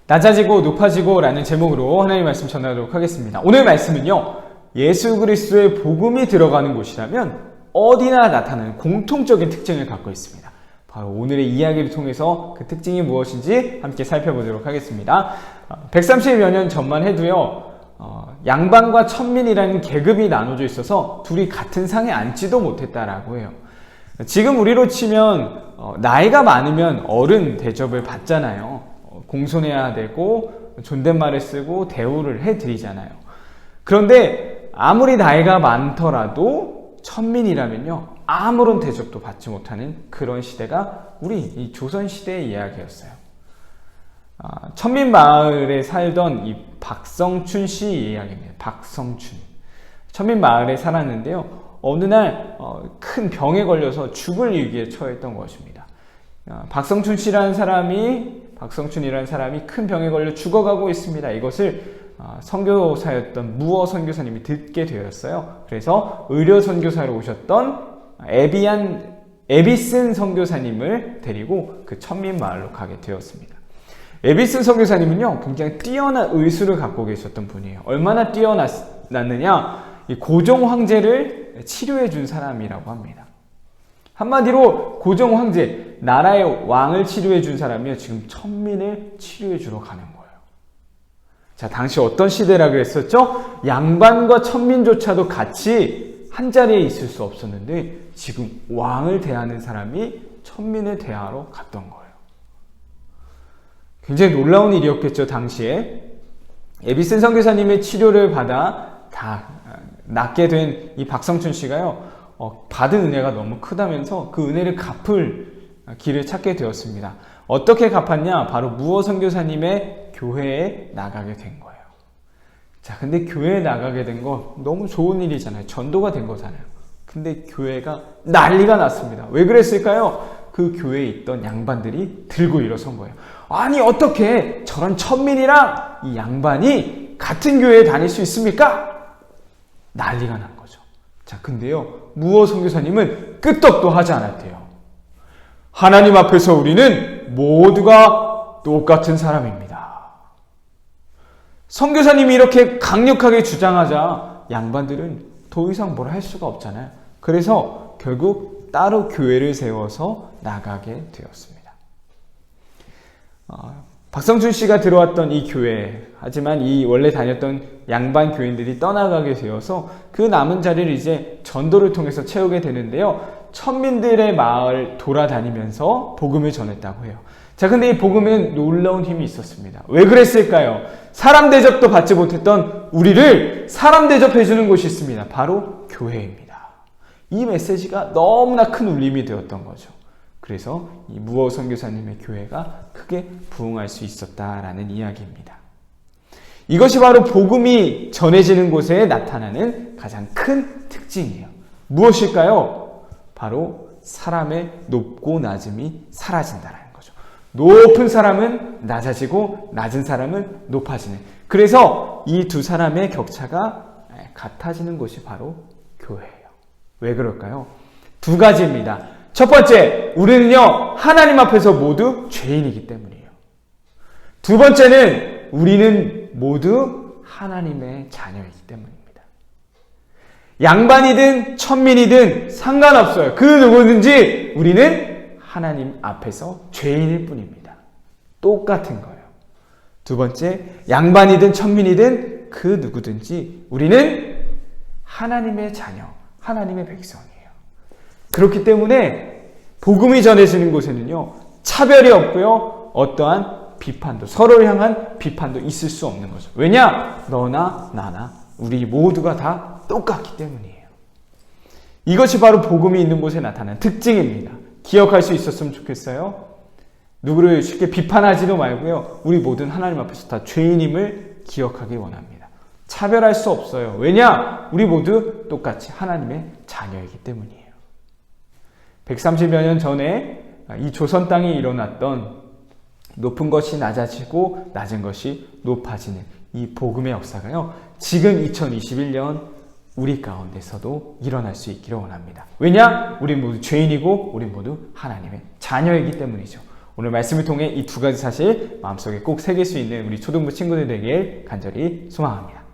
낮아지고 높아지고 라는 제목으로 하나님의 말씀 전하도록 하겠습니다. 오늘 말씀은요, 예수 그리스도의 복음이 들어가는 곳이라면 어디나 나타나는 공통적인 특징을 갖고 있습니다. 바로 오늘의 이야기를 통해서 그 특징이 무엇인지 함께 살펴보도록 하겠습니다. 130여 년 전만 해도요, 양반과 천민이라는 계급이 나눠져 있어서 둘이 같은 상에 앉지도 못했다라고 해요. 지금 우리로 치면 나이가 많으면 어른 대접을 받잖아요. 공손해야 되고 존댓말을 쓰고 대우를 해드리잖아요. 그런데 아무리 나이가 많더라도 천민이라면요, 아무런 대접도 받지 못하는 그런 시대가 우리 이 조선시대의 이야기였어요. 천민 마을에 살던 이 박성춘 씨 이야기입니다. 박성춘. 천민 마을에 살았는데요, 어느 날 큰 병에 걸려서 죽을 위기에 처했던 것입니다. 박성춘이라는 사람이 큰 병에 걸려 죽어가고 있습니다. 이것을 선교사였던 무어 선교사님이 듣게 되었어요. 그래서 의료 선교사로 오셨던 에비슨 선교사님을 데리고 그 천민 마을로 가게 되었습니다. 에비슨 선교사님은요, 굉장히 뛰어난 의술을 갖고 계셨던 분이에요. 얼마나 뛰어났느냐, 이 고종 황제를 치료해 준 사람이라고 합니다. 한마디로 고종 황제, 나라의 왕을 치료해 준 사람이요, 지금 천민을 치료해 주러 가는 거예요. 자, 당시 어떤 시대라 그랬었죠? 양반과 천민조차도 같이 한 자리에 있을 수 없었는데 지금 왕을 대하는 사람이 천민을 대하러 갔던 거예요. 굉장히 놀라운 일이었겠죠, 당시에. 에비슨 선교사님의 치료를 받아 다 낫게 된 이 박성춘 씨가요, 받은 은혜가 너무 크다면서 그 은혜를 갚을 길을 찾게 되었습니다. 어떻게 갚았냐? 바로 무어 선교사님의 교회에 나가게 된 거예요. 자, 근데 교회에 나가게 된 거 너무 좋은 일이잖아요. 전도가 된 거잖아요. 근데 교회가 난리가 났습니다. 왜 그랬을까요? 그 교회에 있던 양반들이 들고 일어선 거예요. 아니, 어떻게 저런 천민이랑 이 양반이 같은 교회에 다닐 수 있습니까? 난리가 난 거죠. 자, 근데요, 무어 선교사님은 끄떡도 하지 않았대요. 하나님 앞에서 우리는 모두가 똑같은 사람입니다. 선교사님이 이렇게 강력하게 주장하자 양반들은 더 이상 뭘 할 수가 없잖아요. 그래서 결국 따로 교회를 세워서 나가게 되었습니다. 박성춘 씨가 들어왔던 이 교회, 하지만 이 원래 다녔던 양반 교인들이 떠나가게 되어서 그 남은 자리를 이제 전도를 통해서 채우게 되는데요, 천민들의 마을 돌아다니면서 복음을 전했다고 해요. 자, 근데 이 복음에는 놀라운 힘이 있었습니다. 왜 그랬을까요? 사람 대접도 받지 못했던 우리를 사람 대접해주는 곳이 있습니다. 바로 교회입니다. 이 메시지가 너무나 큰 울림이 되었던 거죠. 그래서 이 무어 선교사님의 교회가 크게 부흥할 수 있었다라는 이야기입니다. 이것이 바로 복음이 전해지는 곳에 나타나는 가장 큰 특징이에요. 무엇일까요? 바로 사람의 높고 낮음이 사라진다는 거죠. 높은 사람은 낮아지고 낮은 사람은 높아지는, 그래서 이 두 사람의 격차가 같아지는 곳이 바로 교회예요. 왜 그럴까요? 두 가지입니다. 첫 번째, 우리는요, 하나님 앞에서 모두 죄인이기 때문이에요. 두 번째는 우리는 모두 하나님의 자녀이기 때문입니다. 양반이든 천민이든 상관없어요. 그 누구든지 우리는 하나님 앞에서 죄인일 뿐입니다. 똑같은 거예요. 두 번째, 양반이든 천민이든 그 누구든지 우리는 하나님의 자녀, 하나님의 백성이에요. 그렇기 때문에 복음이 전해지는 곳에는요, 차별이 없고요, 어떠한 비판도, 서로를 향한 비판도 있을 수 없는 거죠. 왜냐? 너나 나나 우리 모두가 다 똑같기 때문이에요. 이것이 바로 복음이 있는 곳에 나타나는 특징입니다. 기억할 수 있었으면 좋겠어요. 누구를 쉽게 비판하지도 말고요, 우리 모두는 하나님 앞에서 다 죄인임을 기억하기 원합니다. 차별할 수 없어요. 왜냐? 우리 모두 똑같이 하나님의 자녀이기 때문이에요. 130여 년 전에 이 조선 땅에 일어났던 높은 것이 낮아지고 낮은 것이 높아지는 이 복음의 역사가요, 지금 2021년 우리 가운데서도 일어날 수 있기를 원합니다. 왜냐? 우리 모두 죄인이고 우리 모두 하나님의 자녀이기 때문이죠. 오늘 말씀을 통해 이 두 가지 사실 마음속에 꼭 새길 수 있는 우리 초등부 친구들 되길 간절히 소망합니다.